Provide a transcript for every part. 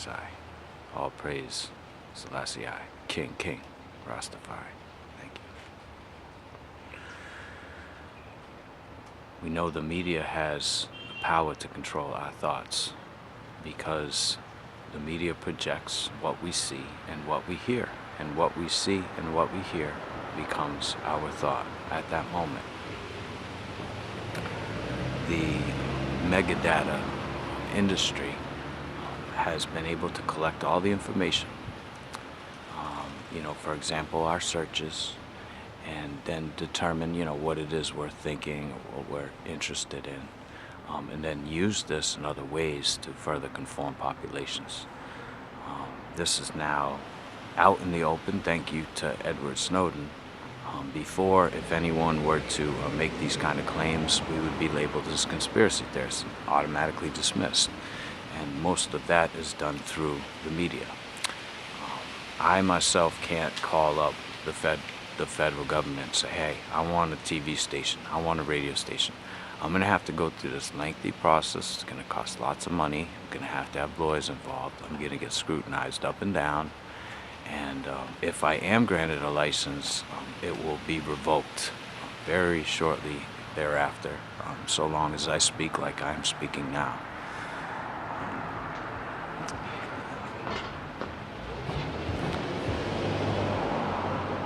I. All praise Selassie I, King, Rastafari. Thank you. We know the media has the power to control our thoughts because the media projects what we see and what we hear, and what we see and what we hear becomes our thought at that moment. The megadata industry has been able to collect all the information, for example, our searches, and then determine, what it is we're thinking or what we're interested in, and then use this in other ways to further conform populations. This is now out in the open, thank you to Edward Snowden. Before, if anyone were to make these kind of claims, we would be labeled as conspiracy theorists, automatically dismissed. And most of that is done through the media. I myself can't call up the federal government and say, hey, I want a TV station, I want a radio station. I'm going to have to go through this lengthy process. It's going to cost lots of money. I'm going to have lawyers involved. I'm going to get scrutinized up and down. And if I am granted a license, it will be revoked very shortly thereafter, so long as I speak like I'm speaking now.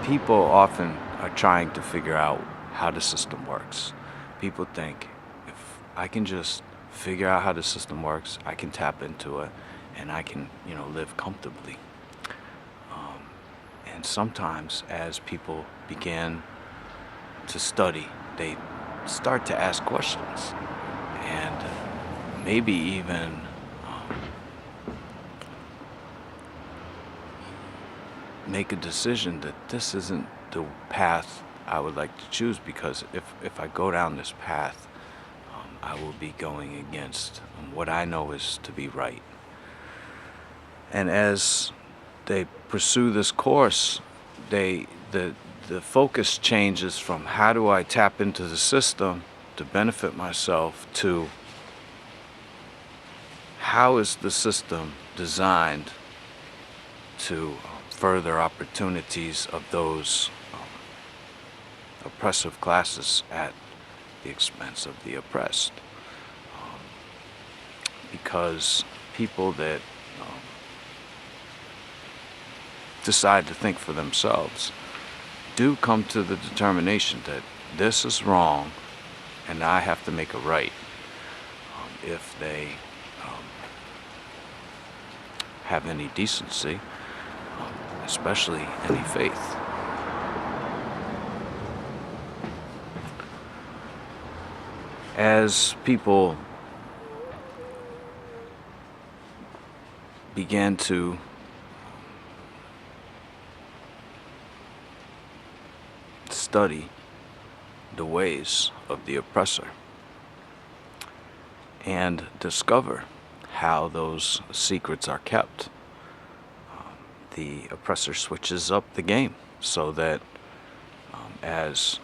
People often are trying to figure out how the system works. People think, if I can just figure out how the system works, I can tap into it, and I can, live comfortably. And sometimes as people begin to study, they start to ask questions, and maybe even make a decision that this isn't the path I would like to choose, because if I go down this path, I will be going against what I know is to be right. And as they pursue this course, the focus changes from how do I tap into the system to benefit myself to how is the system designed to further opportunities of those oppressive classes at the expense of the oppressed. Because people that decide to think for themselves do come to the determination that this is wrong and I have to make it right, if they have any decency, especially any faith. As people began to study the ways of the oppressor and discover how those secrets are kept, the oppressor switches up the game so that as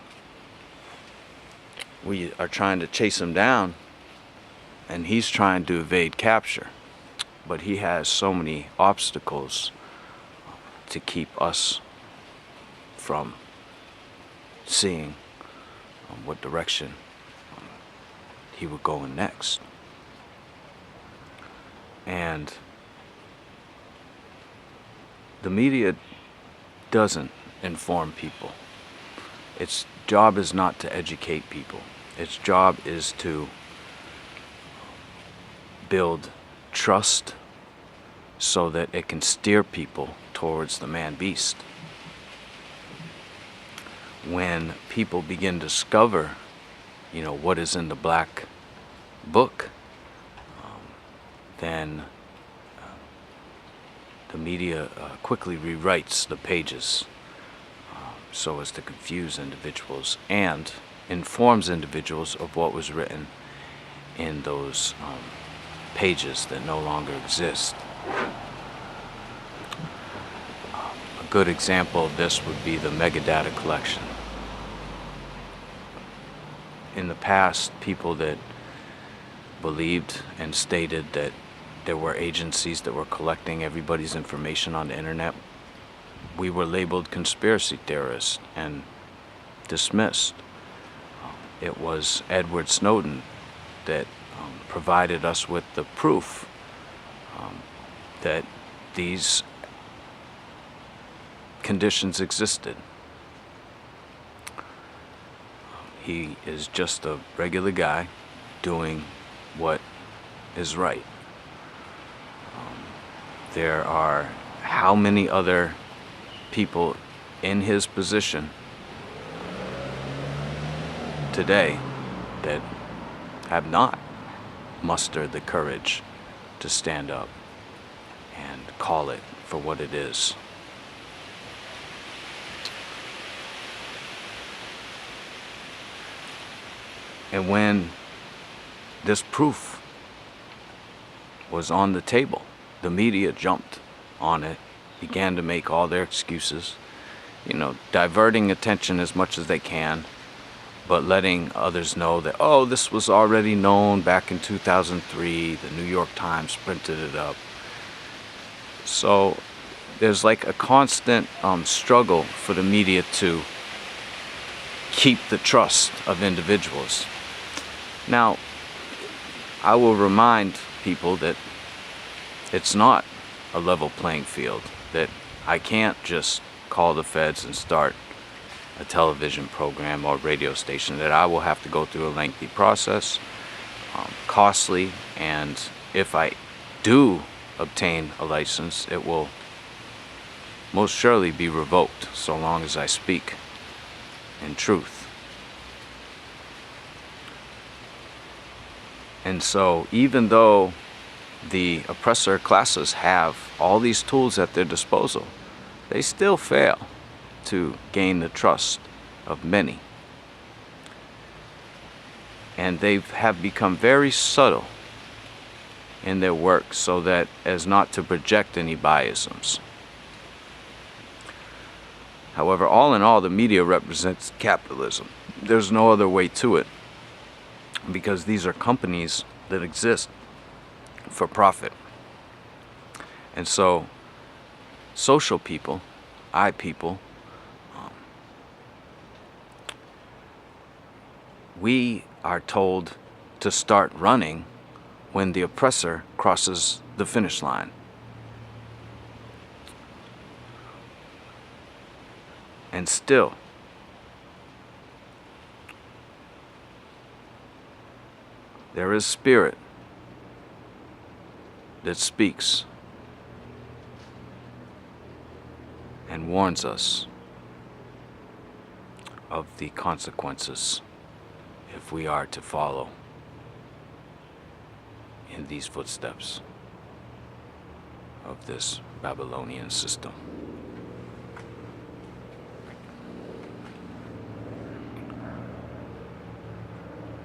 we are trying to chase him down and he's trying to evade capture, but he has so many obstacles to keep us from seeing what direction he would go in next. And the media doesn't inform people. Its job is not to educate people. Its job is to build trust so that it can steer people towards the man-beast. When people begin to discover, what is in the black book, then the media quickly rewrites the pages so as to confuse individuals and informs individuals of what was written in those pages that no longer exist. A good example of this would be the megadata collection. In the past, people that believed and stated that there were agencies that were collecting everybody's information on the internet, we were labeled conspiracy theorists and dismissed. It was Edward Snowden that provided us with the proof that these conditions existed. He is just a regular guy doing what is right. There are how many other people in his position today that have not mustered the courage to stand up and call it for what it is. And when this proof was on the table, the media jumped on it, began to make all their excuses, diverting attention as much as they can, but letting others know that, oh, this was already known back in 2003, the New York Times printed it up. So there's like a constant struggle for the media to keep the trust of individuals. Now, I will remind people that it's not a level playing field, that I can't just call the feds and start a television program or radio station, that I will have to go through a lengthy process, costly, and if I do obtain a license, it will most surely be revoked so long as I speak in truth. And so even though the oppressor classes have all these tools at their disposal, they still fail to gain the trust of many. And they have become very subtle in their work so that as not to project any biasms. However, all in all, the media represents capitalism. There's no other way to it, because these are companies that exist for profit. And so social people, people, we are told to start running when the oppressor crosses the finish line. And still, there is spirit that speaks and warns us of the consequences if we are to follow in these footsteps of this Babylonian system.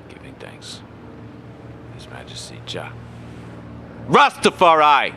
Giving thanks. His Majesty Jah. Rastafari!